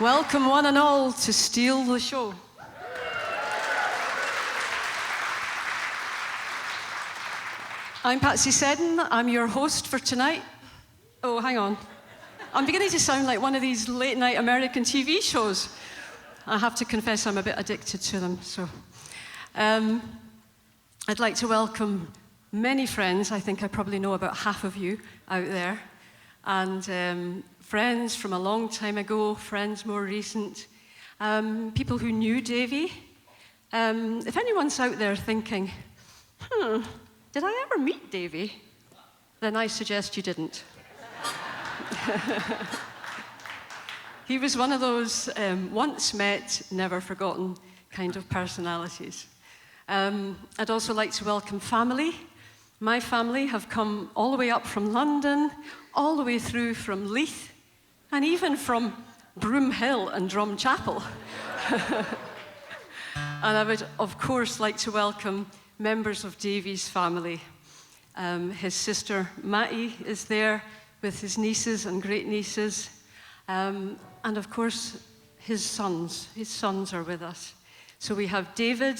Welcome one and all to Steal the Show. I'm Patsy Seddon. I'm your host for tonight. Oh, hang on. I'm beginning to sound like one of these late-night American TV shows. I have to confess I'm a bit addicted to them. So, I'd like to welcome many friends. I think I probably know about half of you out there. And friends from a long time ago, friends more recent, people who knew Davy. If anyone's out there thinking, did I ever meet Davy? Then I suggest you didn't. He was one of those once met, never forgotten kind of personalities. I'd also like to welcome family. My family have come all the way up from London, all the way through from Leith, and even from Broom Hill and Drumchapel. And I would, of course, like to welcome members of Davy's family. His sister Mattie is there with his nieces and great-nieces. And of course, his sons. His sons are with us. So we have David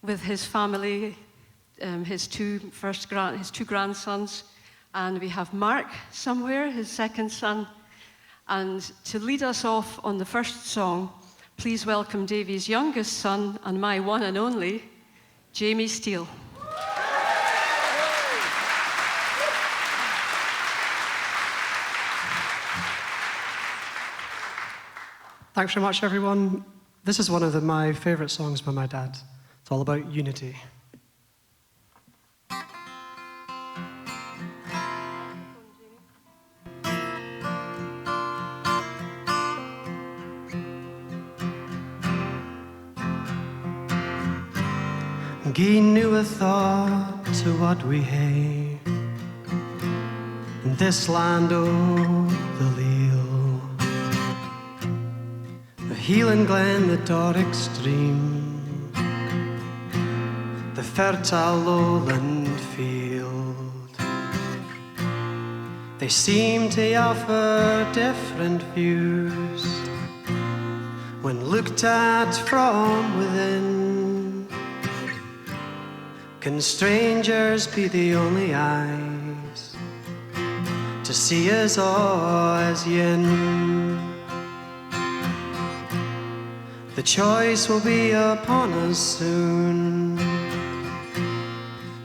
with his family, his two grandsons. And we have Mark somewhere, his second son. And to lead us off on the first song, please welcome Davy's youngest son and my one and only, Davy Steele. Thanks very much, everyone. This is one of my favourite songs by my dad. It's all about unity. Gie knew a thought to what we hae in this land o' the Leal, the Heelan Glen, the Doric stream, the fertile lowland field. They seem to offer different views when looked at from within. Can strangers be the only eyes to see us all as yin? The choice will be upon us soon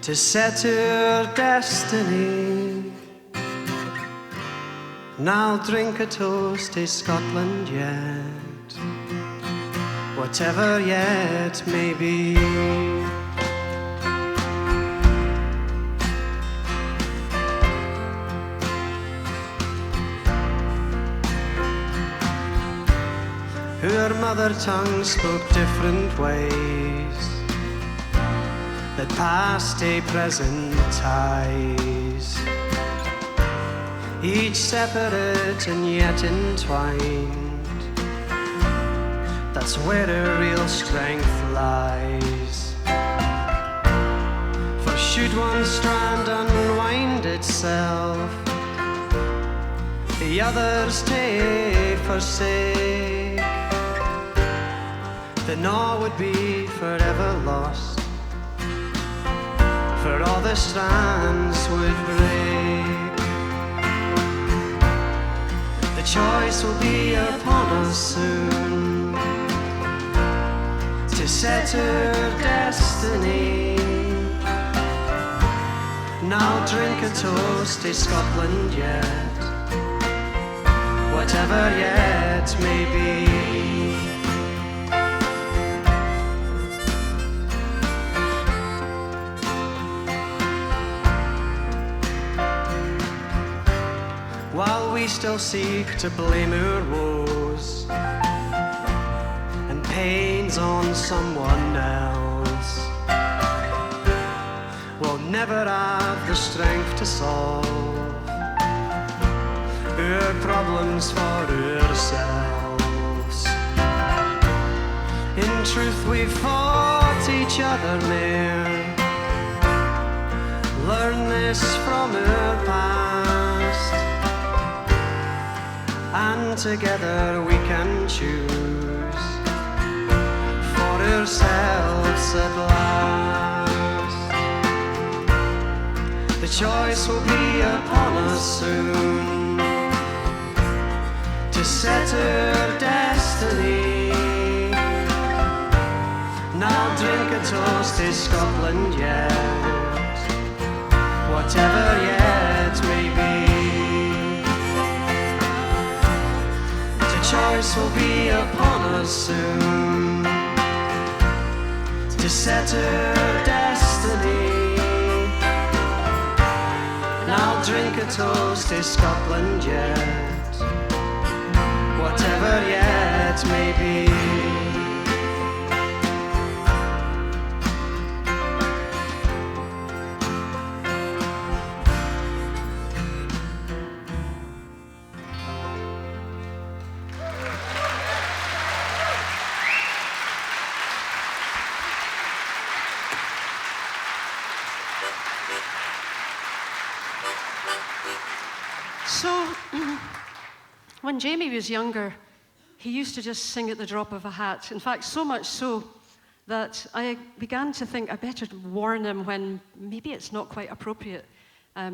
to set our destiny. And I'll drink a toast to Scotland yet, whatever yet may be. Her mother tongue spoke different ways that past a present ties, each separate and yet entwined. That's where her real strength lies. For should one strand unwind itself, the others take forsake, then all would be forever lost, for all the strands would break. The choice will be upon us soon to set our destiny. Now drink a toast to Scotland yet, whatever yet may be. While we still seek to blame our woes and pains on someone else, we'll never have the strength to solve our problems for ourselves. In truth, we've fought each other near. Learn this from our past, and and together we can choose for ourselves at last. The choice will be upon us soon to set our destiny. Now drink a toast to Scotland yet, whatever yet may be. The choice will be upon us soon to set our destiny. And I'll drink a toast to Scotland yet, whatever yet may be. So, when Jamie was younger, he used to just sing at the drop of a hat. In fact, so much so that I began to think I better warn him when maybe it's not quite appropriate.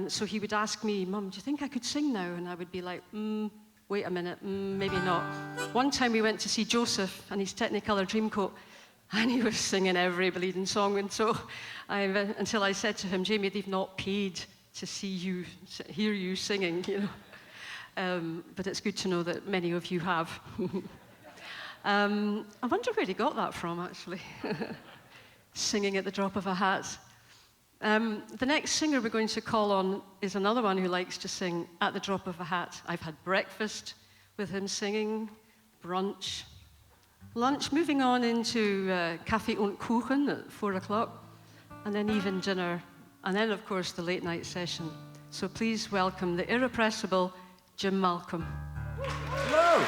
So he would ask me, "Mum, do you think I could sing now?" And I would be like, wait a minute, maybe not. One time we went to see Joseph and his Technicolor Dreamcoat, and he was singing every bleeding song. And so, until I said to him, "Jamie, they've not paid to hear you singing, you know." But it's good to know that many of you have. I wonder where he got that from, actually. Singing at the drop of a hat. The next singer we're going to call on is another one who likes to sing at the drop of a hat. I've had breakfast with him singing, brunch, lunch, moving on into Café und Kuchen at 4 o'clock, and then even dinner. And then, of course, the late night session. So please welcome the irrepressible Jim Malcolm. Hello.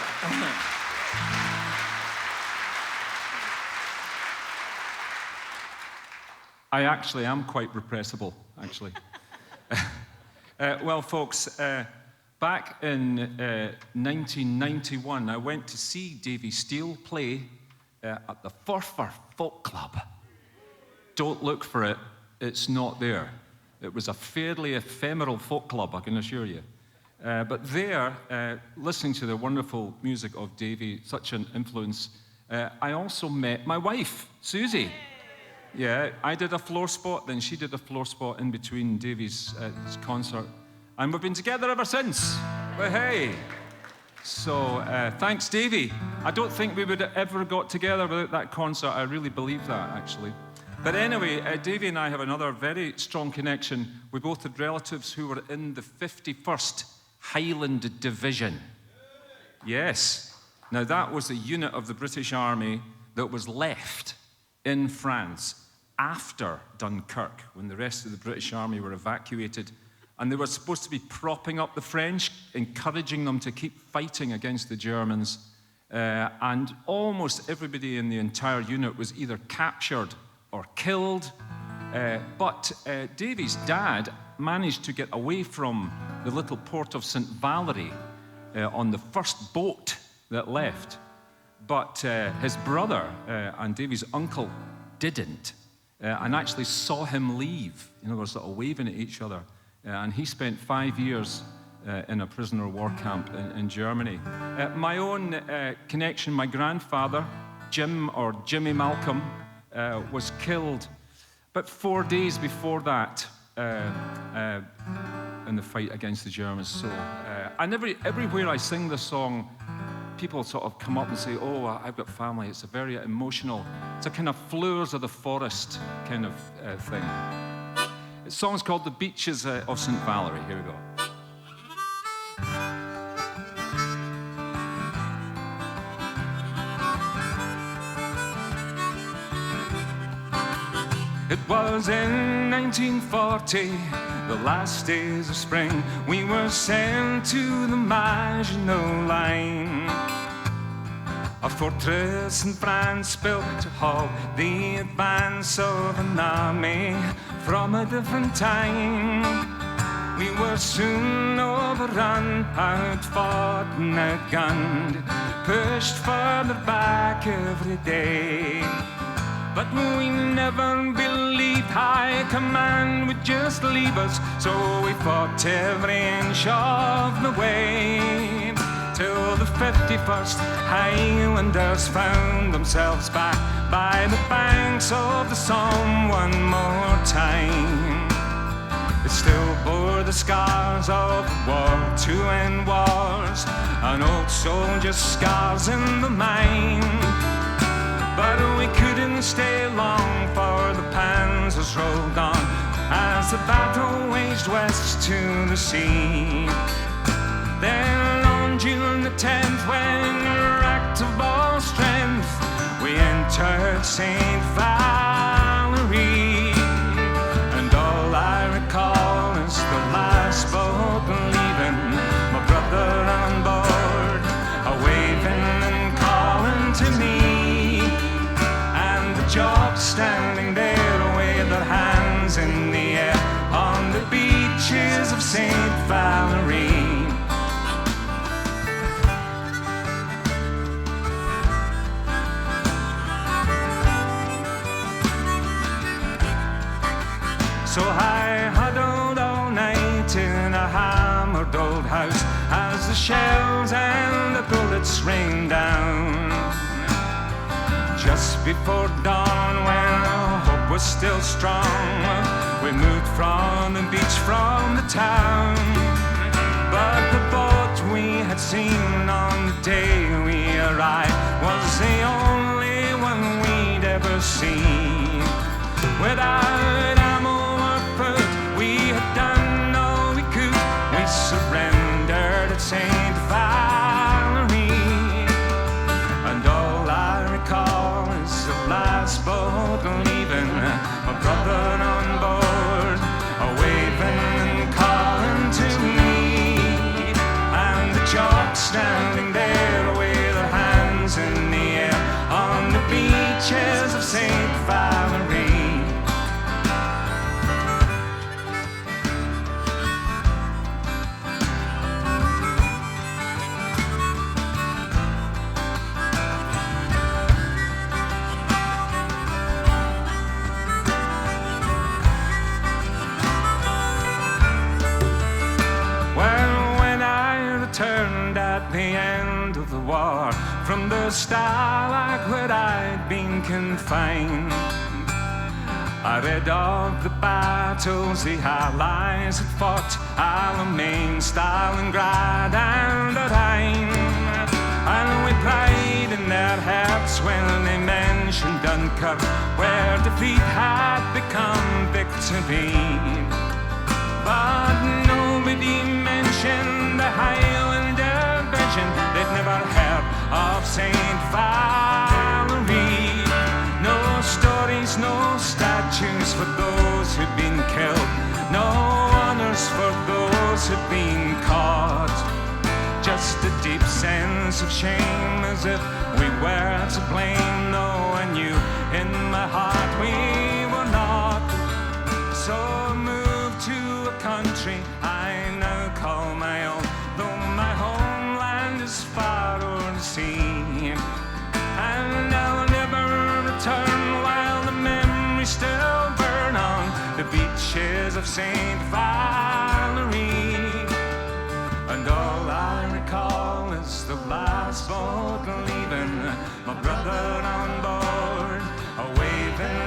I actually am quite repressible, actually. Well, folks, back in 1991, I went to see Davy Steele play at the Forfar Folk Club. Don't look for it. It's not there. It was a fairly ephemeral folk club, I can assure you. But there, listening to the wonderful music of Davy, such an influence, I also met my wife, Susie. Yeah, I did a floor spot, then she did a floor spot in between Davy's concert. And we've been together ever since. But hey. So, thanks, Davy. I don't think we would have ever got together without that concert. I really believe that, actually. But anyway, Davy and I have another very strong connection. We both had relatives who were in the 51st Highland Division. Yes. Now, that was a unit of the British Army that was left in France after Dunkirk, when the rest of the British Army were evacuated. And they were supposed to be propping up the French, encouraging them to keep fighting against the Germans. And almost everybody in the entire unit was either captured or killed. But Davy's dad managed to get away from the little port of St Valery on the first boat that left. But his brother and Davy's uncle didn't, and actually saw him leave. You know, they were sort of waving at each other. And he spent 5 years in a prisoner of war camp in Germany. My own connection, my grandfather, Jimmy Malcolm, was killed but 4 days before that in the fight against the Germans. So, and everywhere I sing this song, people sort of come up and say, "Oh, I've got family." It's a very emotional, it's a kind of flowers of the forest kind of thing. The song's called The Beaches of St Valery. Here we go. It was in 1940, the last days of spring. We were sent to the Maginot Line, a fortress in France built to halt the advance of an army from a different time. We were soon overrun, outfought and outgunned, pushed further back every day. But we never believed high command would just leave us, so we fought every inch of the way. Till the 51st Highlanders found themselves back by the banks of the Somme one more time. It still bore the scars of war, to end wars, and old soldiers' scars in the mind. But we couldn't stay long, for the panzers rolled on as the battle waged west to the sea. Then on June the 10th, when racked of all strength, we entered St Valery. And all I recall is the last boat leaving, my brother on board, a-waving and calling to me. Jocks standing there with their hands in the air on the beaches of St Valery. So I huddled all night in a hammered old house as the shells and the bullets rained down. Just before dawn, when hope was still strong, we moved from the beach, from the town. But the boat we had seen on the day we arrived was the only one we'd ever seen. Without ammo or food, we had done all we could. We surrendered at St Valery. And all I recall is the last boat leaving, my brother on board, a-waving and calling to me. And the jocks standing there with their hands in the air on the beaches of St Valery. The end of the war from the Stalag where I'd been confined. I read of the battles the Allies had fought, Alamein, Stalingrad and the Rhine. And we pride in their hearts when they mentioned Dunkirk, where defeat had become victory. But nobody mentioned the Highland division. They'd never heard of St Valery. No stories, no statues for those who'd been killed, no honors for those who'd been caught. Just a deep sense of shame, as if we were to blame, though I knew in my heart we were not. So I moved to a country I now call my own, though my homeland is far o'er the sea. And I'll never return while the memories still burn on the beaches of St Valery. And all I recall is the last boat leaving, my brother on board, a-waving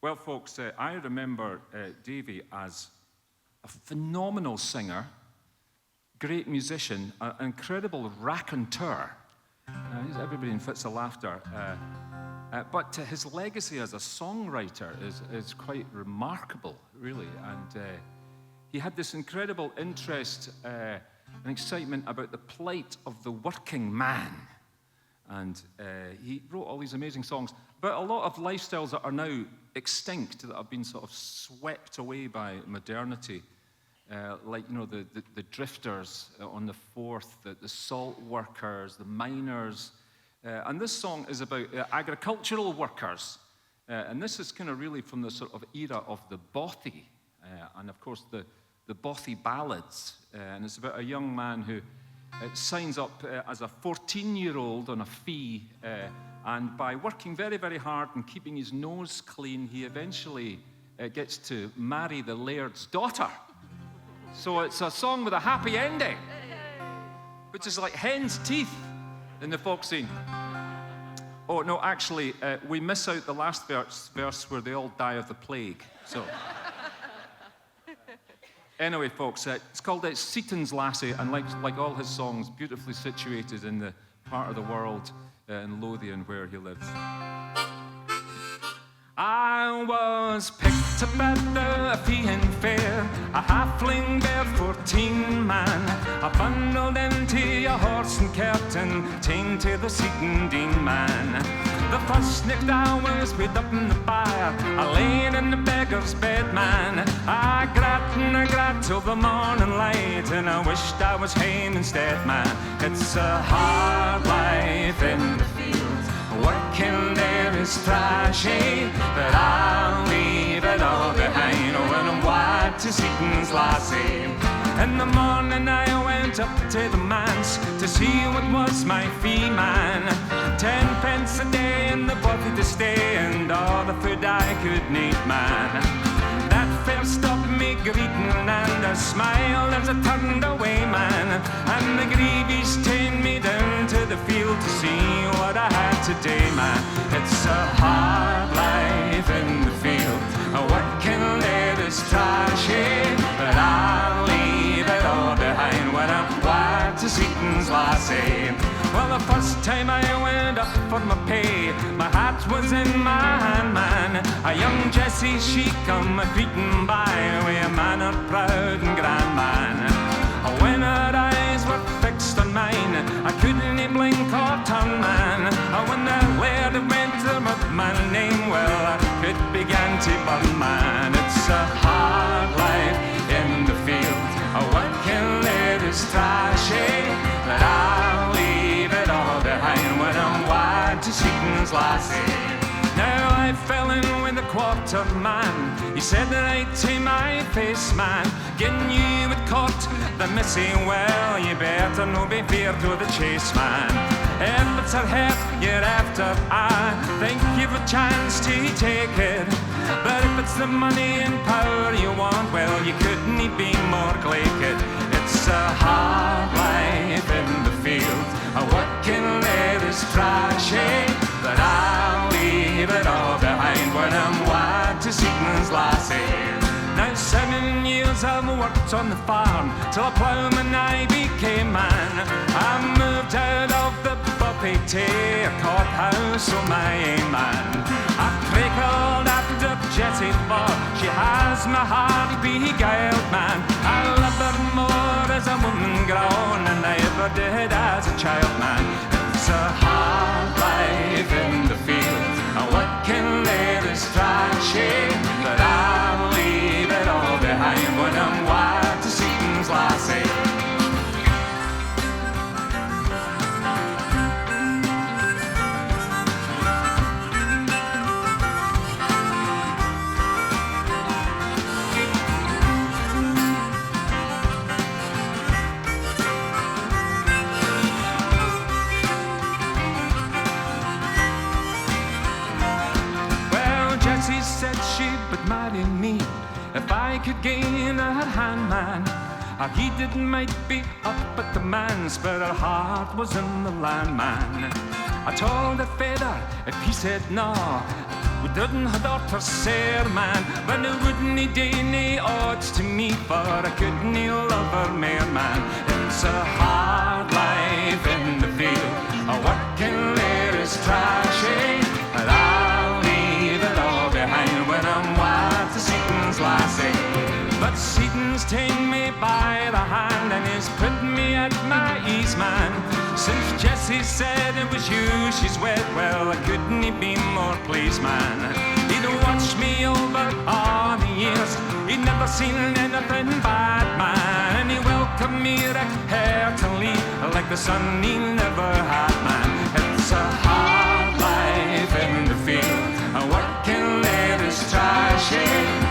Well, folks, I remember Davy as a phenomenal singer, great musician, an incredible raconteur. Everybody in fits of laughter. But his legacy as a songwriter is quite remarkable, really. And he had this incredible interest and excitement about the plight of the working man. And he wrote all these amazing songs about a lot of lifestyles that are now extinct, that have been sort of swept away by modernity. Like, you know, the drifters on the Forth, the salt workers, the miners. And this song is about agricultural workers. And this is kind of really from the sort of era of the bothy. And of course, the bothy ballads. And it's about a young man who signs up as a 14-year-old on a fee. And by working very, very hard and keeping his nose clean, he eventually gets to marry the laird's daughter. So it's a song with a happy ending, which is like hen's teeth in the folk scene. Oh, no, actually, we miss out the last verse where they all die of the plague. So, anyway, folks, it's called Seaton's Lassie, and like all his songs, beautifully situated in the part of the world in Lothian where he lives. I was picked up at the Fian Fair, a halfling there 14 man. I bundled into a horse and curtain, chained to the Seaton Dean man. The first night I was put up in the byre, I laid in the beggar's bed, man. I grat and I grat till the morning light, and I wished I was home instead, man. It's a hard life in the fields, working there is trashy, but I'll leave it all behind when I'm wide to Seaton's Lassie. In the morning I went up to the manse to see what was my fee, man. 10 pence a day in the bothy to stay, and all the food I could need, man. That fare stopped me greeting, and I smiled as I turned away, man. And the greavies taken me down to the field to see what I had today, man. It's a hard life in the field, a working there is trashy, but I'll leave it all behind when I'm wide to Seaton's Lassie. Well, the first time I went up for my pay, my hat was in my hand, man. A young Jessie, she come a-creeping by with a manner proud and grand, man. When her eyes were fixed on mine, I couldn't blink or turn, man. When the laird went to my name, well, I could begin to burn, man. It's a hard life in the field, a working there is trashy, but I'll leave it all behind when I'm wide to Seaton's Lassie. Now I fell in with a quarter man. He said right to my face, man, gin you had caught the missy, well, you better no be feared to the chase, man. If it's her head you're after, I think you've a chance to take it. But if it's the money and power you want, well, you couldn't be more glaiked. It's a hard life in the field, a working there is trashy, but I'll leave it all behind when I'm wide to Seaton's Lassie. Now 7 years I've worked on the farm, till a ploughman I became, man. I moved out of the bothy to a courthouse on my aim, man. I crackled after Jessie, for she has my heart beguiled, man. I love her more as a woman grown than I ever did as a child, man. It's a hard life in the field, a working there is trashy, but I'll leave it all behind when I'm wide to Seaton's Lassie. Said she would marry me if I could gain her hand, man. He didn't might be up at the manse, but her heart was in the land, man. I told her father if he said no, We didn't have daughter sair man, but it wouldn't do nae odds to me, for I couldn't love her mair man. It's a hard life in the field, a working there is trashy, but I'll leave it all behind when I'm wild to Seaton's lassie. But Seaton's ta'en me by the hand and he's put me at my ease, man. Since Jessie said it was you she's wed, well, I couldn't be more pleased, man. He'd watched me over all the years, he'd never seen anything bad, man. And he welcomed me right heartily, like the son he never had, man. It's a hard life in the field, a working there is trashy,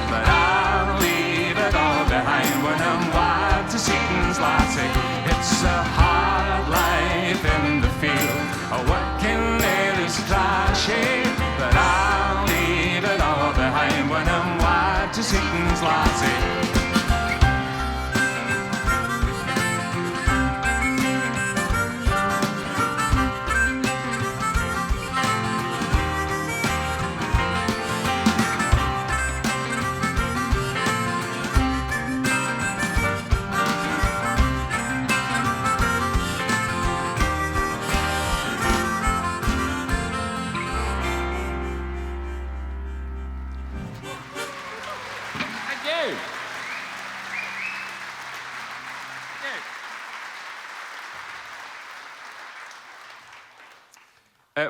but I'll leave it all behind when I'm wild to Seaton's lassie. It's a hard life in the field, a working there is trashy, but I'll leave it all behind when I'm wild to Seaton's lassie.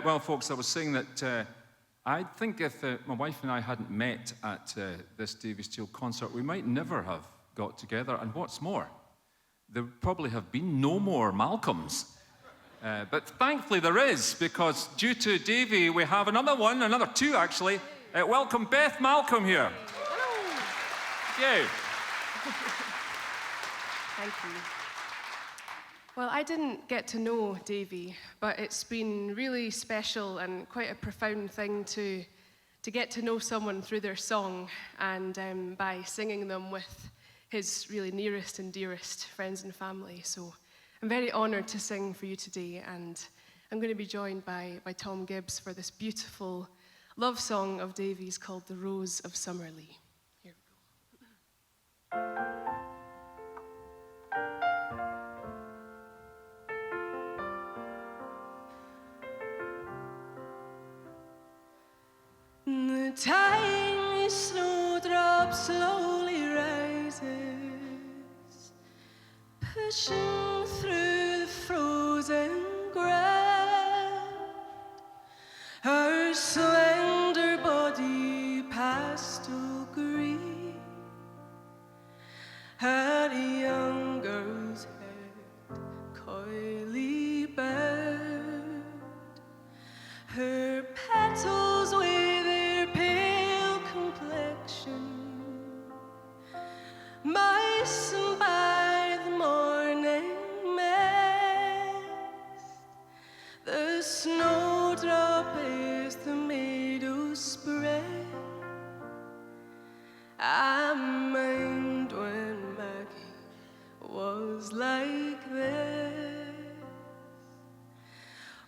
Well, folks, I was saying that I think if my wife and I hadn't met at this Davy Steele concert, we might never have got together. And what's more, there would probably have been no more Malcolms. But thankfully there is, because due to Davy, we have another two actually. Welcome Beth Malcolm here. Hello. Yay. Thank you. Well, I didn't get to know Davy, but it's been really special and quite a profound thing to get to know someone through their song and by singing them with his really nearest and dearest friends and family. So I'm very honoured to sing for you today, and I'm going to be joined by Tom Gibbs for this beautiful love song of Davy's called The Rose of Summerlee. Here we go. The tiny snowdrop slowly rises, pushing through the frozen ground. Her slender body pastel green, had a young girl's head coyly bowed. Her petals with their pale complexion, moistened by the morning mist. The snowdrop is the meadow spread. I mind when Maggie was like this.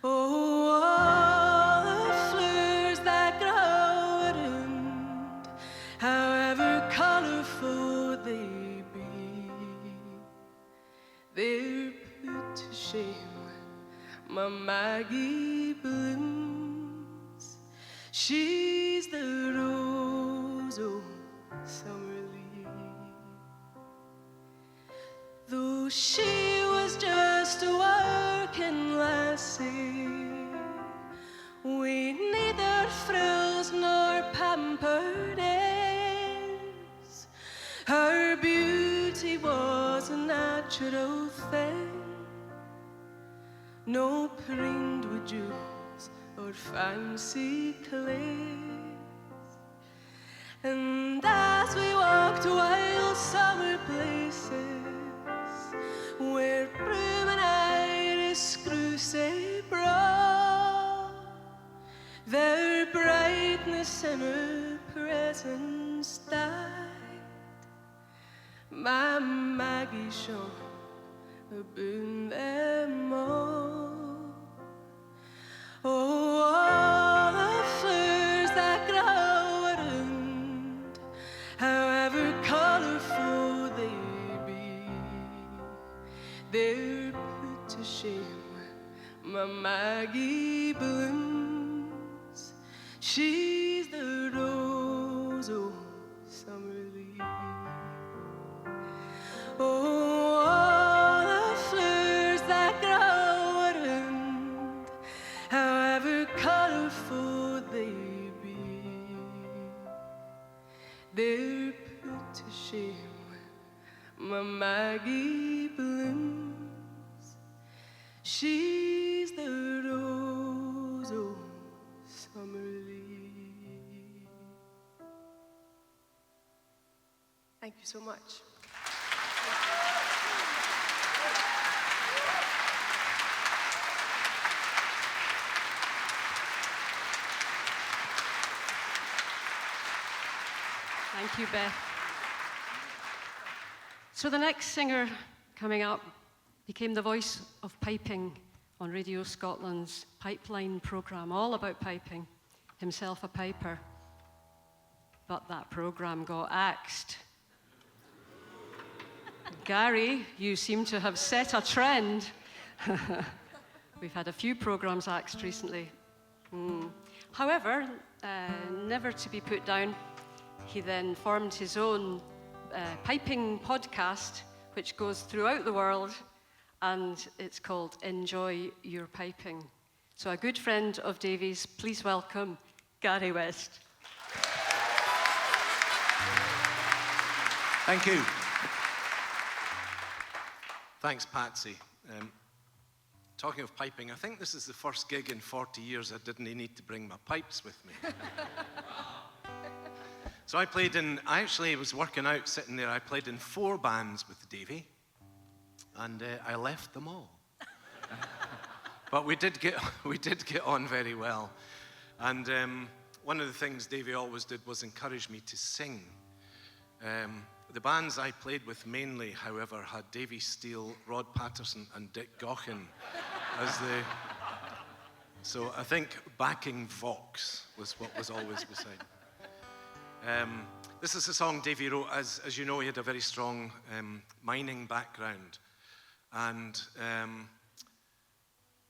Oh, all the flowers that grow around, however colourful they be, they're put to shame. My Maggie blooms, she's the Rose of Summerlee. Though she was just a working lassie, we neither frills nor pampered is. Her beauty was a natural thing, no preened with jewels or fancy clays. And as we walked wild summer places, where broom and iris grew so broad, their brightness and her presence died. My Maggie shone aboon them all. Oh, all the flowers that grow She's the Rose of Summerlee. Oh, all the flowers that grow around, however colorful they be, they're put to shame. My Maggie blooms. She's the Rose of Summerlee. Thank you so much. Thank you, Beth. So the next singer coming up became the voice of piping on Radio Scotland's Pipeline programme, all about piping, himself a piper. But that programme got axed. Gary, you seem to have set a trend. We've had a few programmes axed recently. However, never to be put down, he then formed his own piping podcast, which goes throughout the world, and it's called Enjoy Your Piping. So a good friend of Davy's, please welcome Gary West. Thank you. Thanks, Patsy. Talking of piping, I think this is the first gig in 40 years I didn't need to bring my pipes with me. So I actually was working out sitting there, I played in 4 bands with Davy, and I left them all. But we did get on very well. And one of the things Davy always did was encourage me to sing. The bands I played with mainly, however, had Davy Steele, Rod Patterson, and Dick Gaughan as the... So I think backing Vox was what was always beside. This is a song Davy wrote. As you know, he had a very strong mining background. And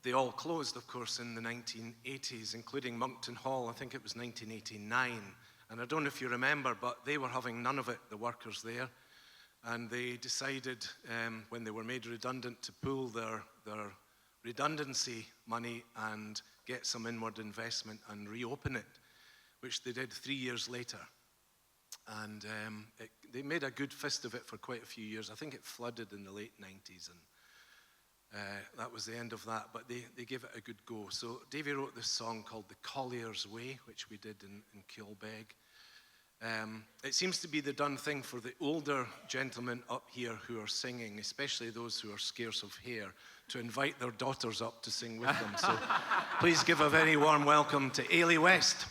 they all closed, of course, in the 1980s, including Moncton Hall. I think it was 1989. And I don't know if you remember, but they were having none of it, the workers there. And they decided, when they were made redundant, to pool their redundancy money and get some inward investment and reopen it, which they did 3 years later. And they made a good fist of it for quite a few years. I think it flooded in the late 90s, and that was the end of that. But they gave it a good go. So Davy wrote this song called The Collier's Way, which we did in Kilbeg. It seems to be the done thing for the older gentlemen up here who are singing, especially those who are scarce of hair, to invite their daughters up to sing with them. So please give a very warm welcome to Ailey West.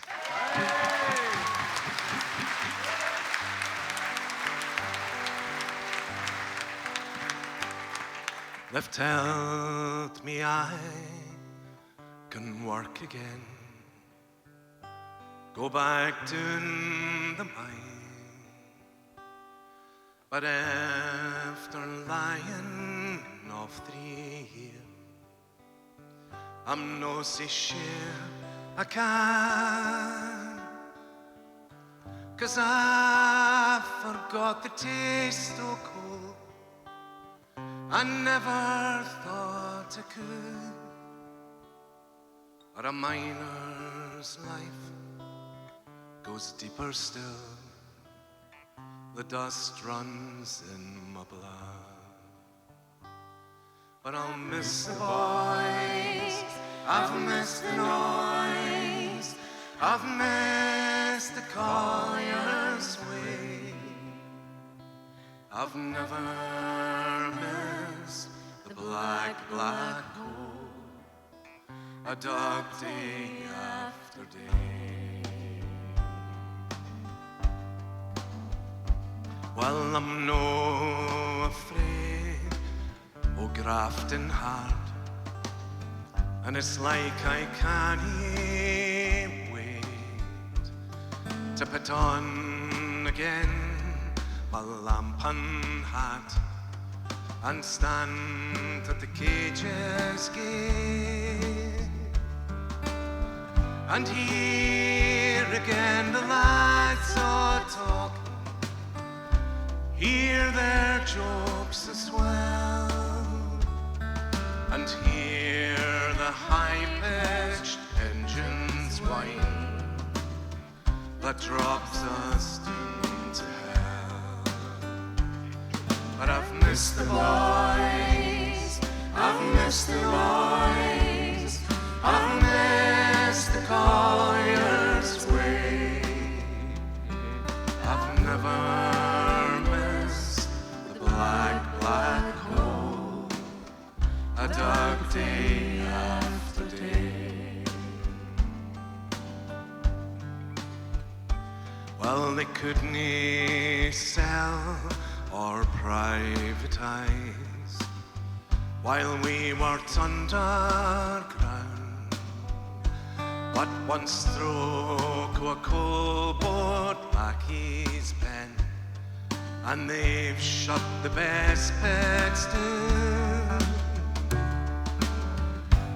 They've told me I can work again, go back to the mine, but after lying off 3 years, I'm no so sure I can, 'cause I forgot the taste of coal. I never thought I could, but a miner's life goes deeper still. The dust runs in my blood. But I'll miss the boys, I've missed the noise, I've missed the Collier's Way. I've never missed the black, black hole, a dark day after day. Well, I'm no afraid of grafting hard, and it's like I can't wait to put on again my lamp and hat and stand at the cage's gate and hear again the lads are talking, hear their jokes as well, and hear the high-pitched engines whine that drops us into hell. But I've missed the boys, I've missed the boys, I've missed the Collier's way. I've never missed the black, black hole I dug day after day. Well, they couldn't sell or privatise while we worked underground, but one stroke of a coal boat back his pen, and they've shut the best pits down.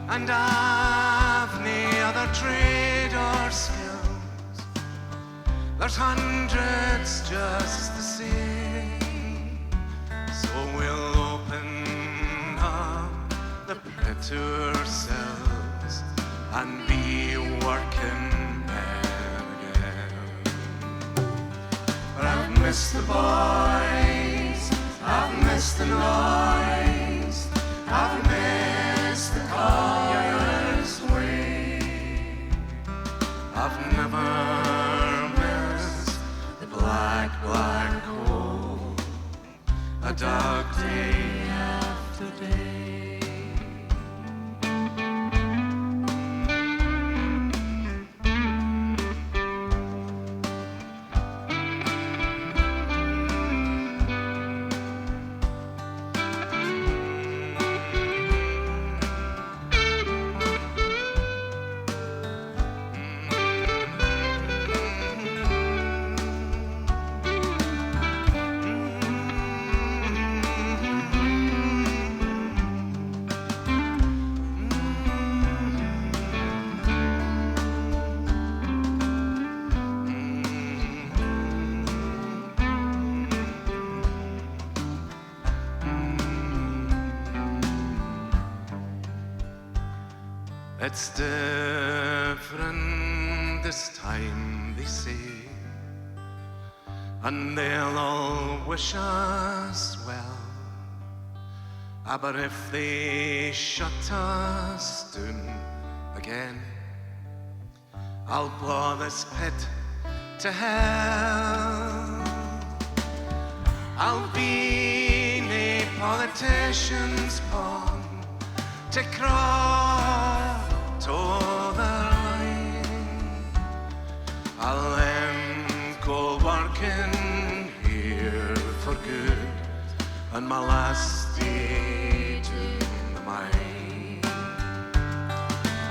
And I've no other trade or skills, there's hundreds just the same, so we'll open up the pit to ourselves and be working men again. But I've missed the boys, I've missed the noise, I've missed the Collier's way. I've never missed the black, black hole I dug day after day. It's different this time, they say, and they'll all wish us well. But if they shut us down again, I'll blow this pit to hell. I'll be a politician's pawn to cross to the line. I'll end cold working here for good, and my last day to the mine.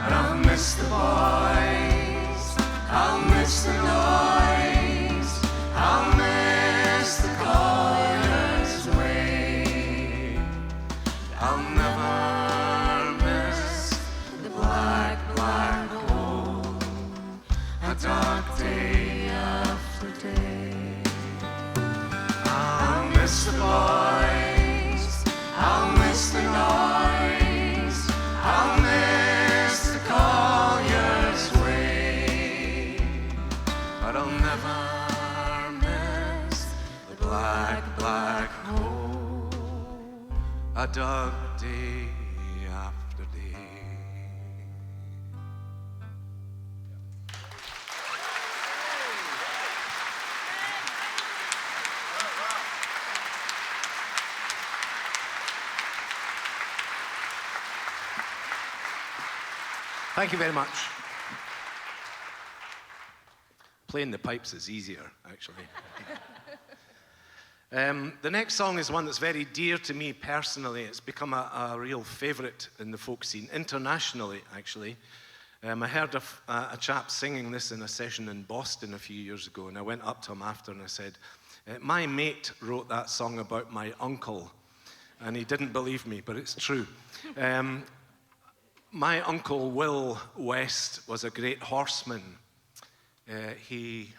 And I've missed the boys, I'll miss the noise, I'll miss the Collier's way. I'll never dark day after day. I'll miss the boys, I'll miss the noise, I'll miss the Collier's way, but I'll never miss the black, black hole I dug day after day. Thank you very much. Playing the pipes is easier, actually. The next song is one that's very dear to me personally. It's become a real favourite in the folk scene, internationally, actually. I heard a chap singing this in a session in Boston a few years ago, and I went up to him after and I said, my mate wrote that song about my uncle, and he didn't believe me, but it's true. My uncle Will West was a great horseman, He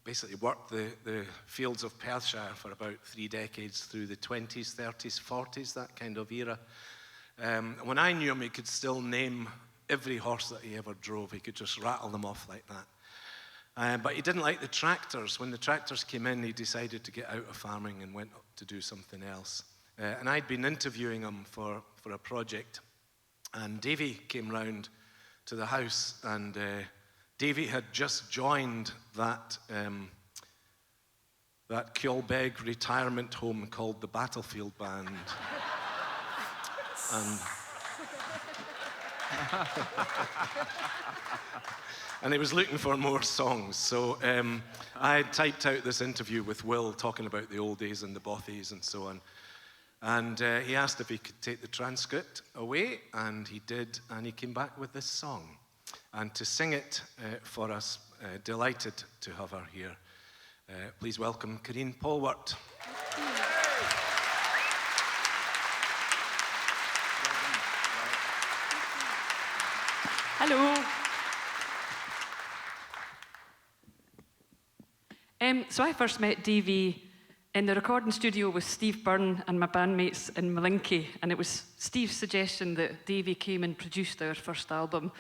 basically worked the fields of Perthshire for about 3 decades through the 20s, 30s, 40s, that kind of era. When I knew him, he could still name every horse that he ever drove. He could just rattle them off like that. But he didn't like the tractors. When the tractors came in, he decided to get out of farming and went to do something else. And I'd been interviewing him for a project. And Davy came round to the house, and Davy had just joined that Kjolbeg retirement home called the Battlefield Band. And he was looking for more songs. So I had typed out this interview with Will talking about the old days and the bothies and so on. And he asked if he could take the transcript away, and he did, and he came back with this song. And to sing it for us, delighted to have her here. Please welcome Corrine Polwart. Hello. So I first met Davy in the recording studio with Steve Byrne and my bandmates in Malinky, and it was Steve's suggestion that Davy came and produced our first album,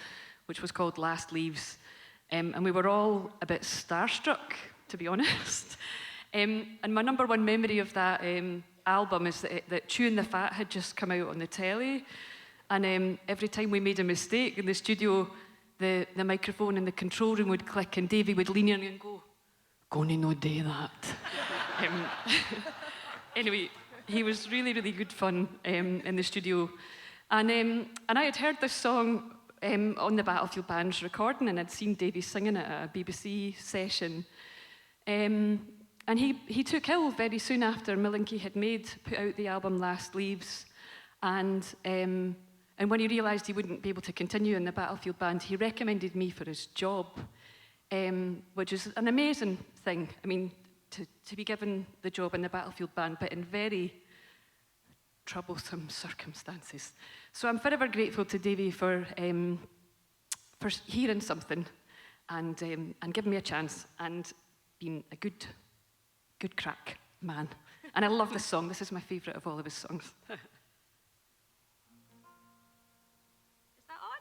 which was called Last Leaves. And we were all a bit starstruck, to be honest. And my number one memory of that album is that Chewing the Fat had just come out on the telly. And every time we made a mistake in the studio, the microphone in the control room would click, and Davy would lean in and go, "Gonna no do that." Anyway, he was really, really good fun in the studio. And I had heard this song on the Battlefield Band's recording, and I'd seen Davy singing it at a BBC session. And he took ill very soon after Malinky had put out the album Last Leaves. And when he realised he wouldn't be able to continue in the Battlefield Band, he recommended me for his job, which is an amazing thing. I mean, to be given the job in the Battlefield Band, but in very troublesome circumstances. So I'm forever grateful to Davy for hearing something and giving me a chance and being a good crack man. And I love this song. This is my favourite of all of his songs. Is that on?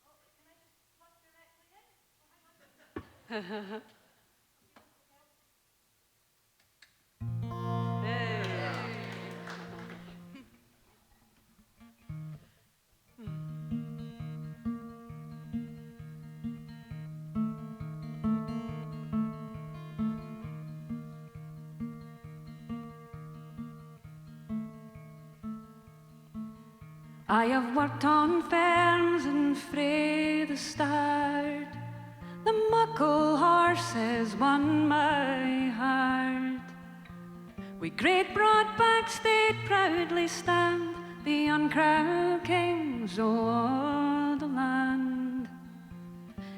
Oh, can I just plug directly in? Hey. I have worked on farms and frae the start. The muckle horse has won my heart. We great broad backs they proudly stand, the uncrowned kings o' all the land.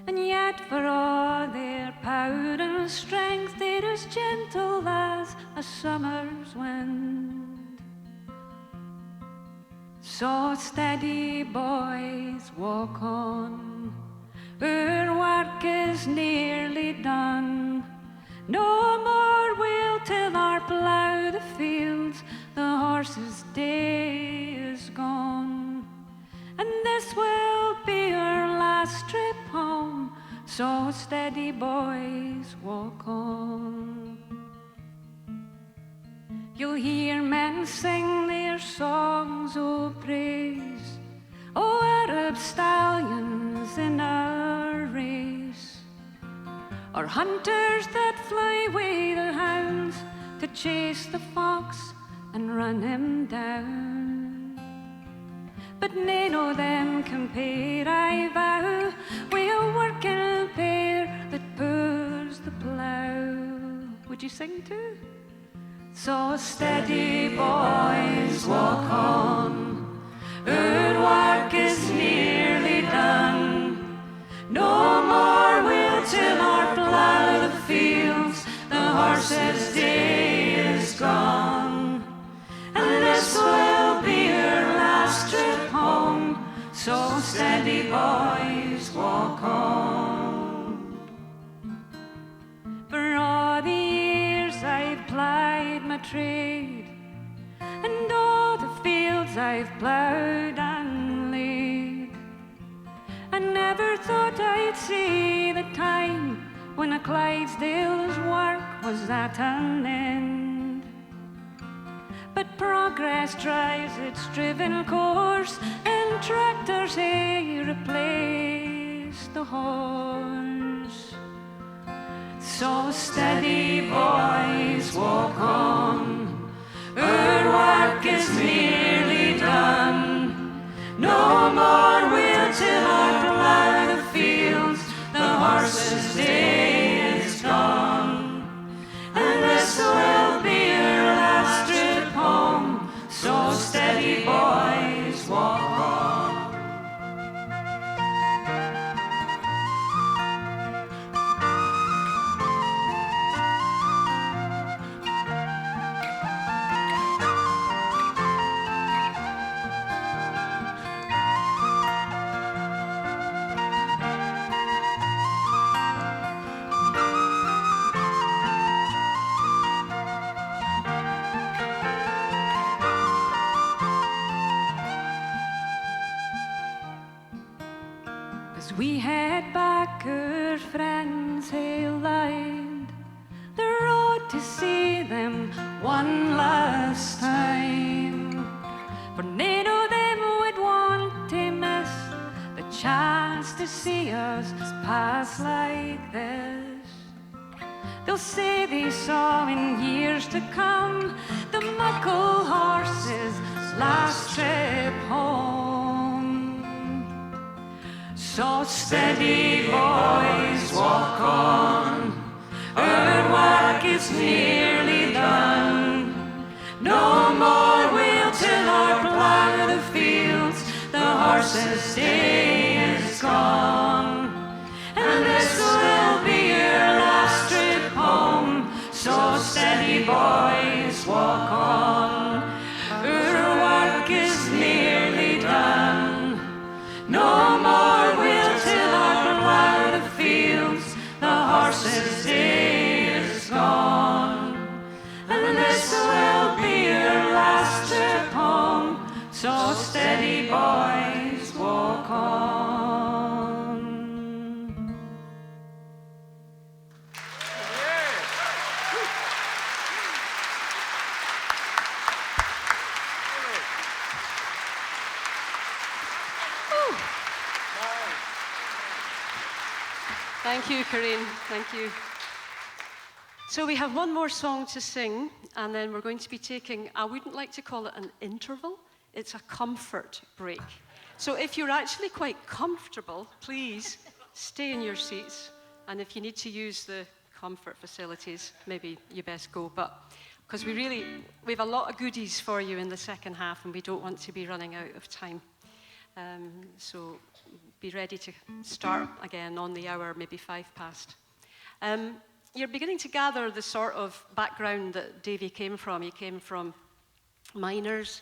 And yet for all their power and strength, they're as gentle as a summer's wind. So steady, boys, walk on. Our work is nearly done. No more we'll till our plough the fields. The horse's day is gone. And this will be our last trip home. So steady, boys, walk on. You'll hear men sing their songs of praise, O Arab stallions in our race, or hunters that fly away their hounds to chase the fox and run him down. But none o' them compare, I vow, wi' a working pair that pours the plough. Would you sing too? So steady, boys, walk on. Our work is nearly done. No more we'll till our plough the fields. The horse's day is gone. And this will be our last trip home. So steady, boys, walk on. For all the years I've plied my trade, and all the fields I've ploughed and laid, I never thought I'd see the time when a Clydesdale's work was at an end. But progress drives its driven course, and tractors here replace the horse. So steady, boys, walk on. Our work is nearly done. No more we'll till our plough the fields. The horses' day is gone, and this will be your last trip home. So steady, boys, walk on. As we head back, our friends hail light the road to see them one last time. For none of them would want to miss the chance to see us pass like this. They'll say they saw in years to come the muckle horse's last trip home. So steady, boys, walk on. Our work is nearly done. No more we'll till our plough the fields. The horses' day is gone, and this will be your last trip home. So steady, boys, walk on. Our work is nearly done. No more we'll till our plough the fields. The horses' day is gone, and this will be your last trip home. So steady, boys, walk on. Thank you, Corinne. Thank you. So we have one more song to sing, and then we're going to be taking, I wouldn't like to call it an interval, it's a comfort break. So if you're actually quite comfortable, please stay in your seats, and if you need to use the comfort facilities, maybe you best go. But because we have a lot of goodies for you in the second half, and we don't want to be running out of time. So be ready to start again on the hour, maybe 5:05. You're beginning to gather the sort of background that Davy came from. He came from miners.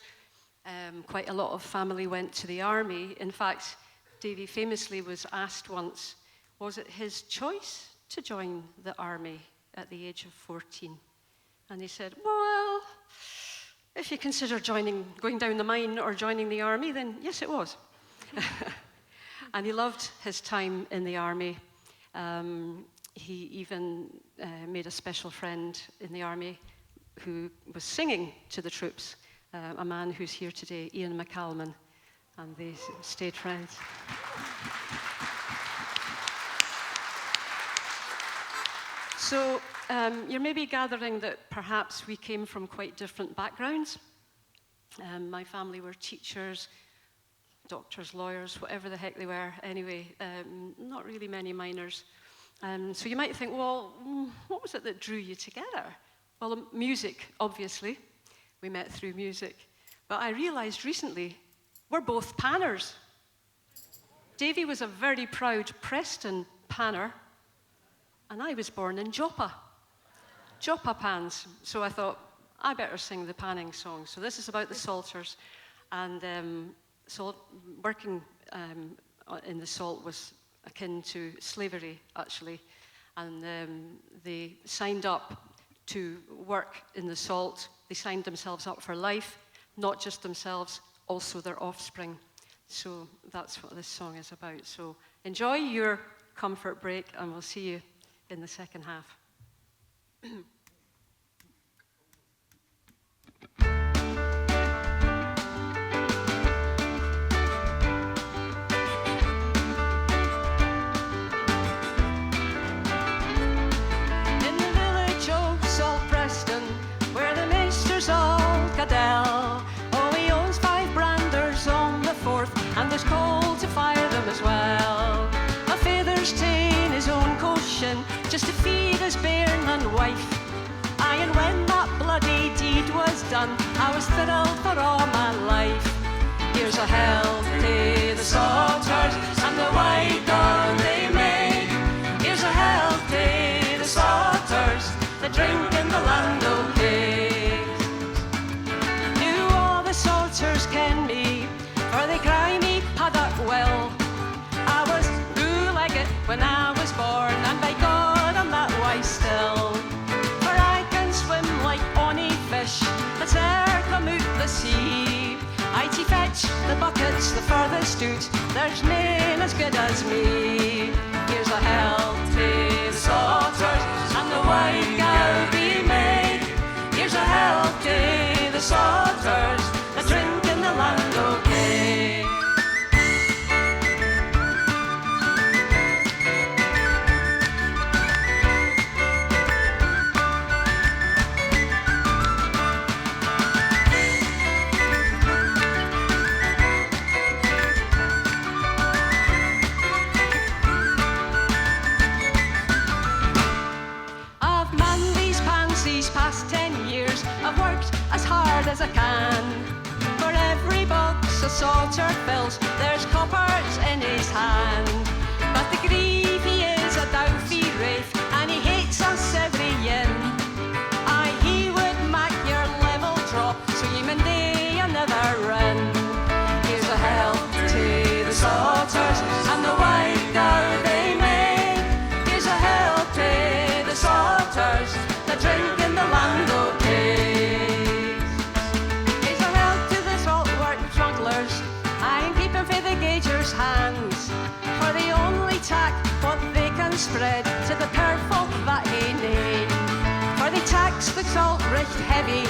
Quite a lot of family went to the army. In fact, Davy famously was asked once, was it his choice to join the army at the age of 14? And he said, well, if you consider going down the mine or joining the army, then yes, it was. And he loved his time in the army. He even made a special friend in the army who was singing to the troops, a man who's here today, Ian McCalman, and they stayed friends. So you're maybe gathering that perhaps we came from quite different backgrounds. My family were teachers, doctors, lawyers, whatever the heck they were. Anyway, not really many miners. So you might think, well, what was it that drew you together? Well, music, obviously. We met through music. But I realized recently, we're both panners. Davy was a very proud Preston panner, and I was born in Joppa pans. So I thought, I better sing the panning song. So this is about the Sauters, and so working in the salt was akin to slavery, actually. And they signed up to work in the salt. They signed themselves up for life, not just themselves, also their offspring. So that's what this song is about. So enjoy your comfort break, and we'll see you in the second half. Oh, he owns 5 branders on the 4th, and there's coal to fire them as well. My father's ta'en his own caution just to feed his bairn and wife. Aye, and when that bloody deed was done, I was thrilled for all my life. Here's a health to the Sauters and the white gun they make. Here's a health to the Sauters, the drink in the land okay. Sauters ken me, for they cry me paddock well. I was blue-legged when I was born, and by God I'm that way still. For I can swim like ony fish that's e'er come out the sea. I to fetch the buckets the furthest out, there's none as good as me. Here's a health to the Sauters and the white gal be made. Here's a health to the Sauters, a drink in the land okay. I've manned these pants these past 10 years. I've worked as hard as I can. For every box a Sauter fills, there's coppers in his hand. But the grieve he is a doubtful wraith, and he hates us every yin. Aye, he would make your level drop, so you may day another run. Here's a health to the Sauters and the white gow they make. Here's a health to the Sauters, the drink in the land okay. Hands, for they only tack what they can spread to the poor folk that he need. For they tax the salt right heavy,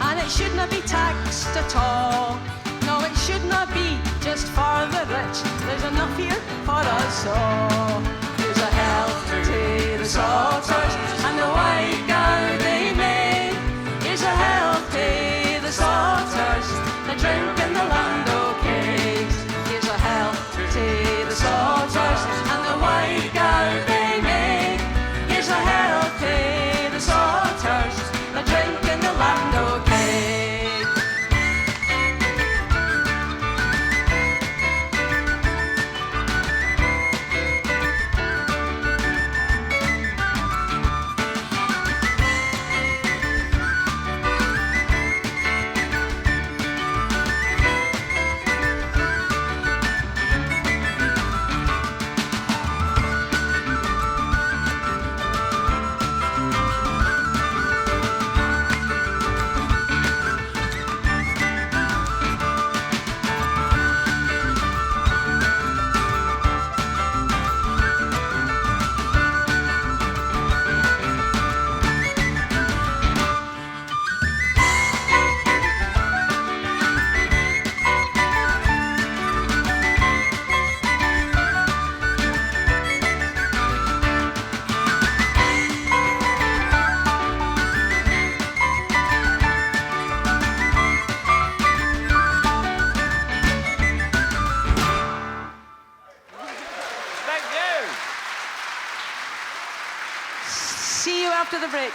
and it should not be taxed at all. No, it should not be just for the rich, there's enough here for us all. Here's a health to the Sauters and the white gow they make. Here's a health to the Sauters, the drink in the land okay. Here's a health to the Sauters and the white gow they make. Here's a health to the Sauters, the drink in the land okay. After the break.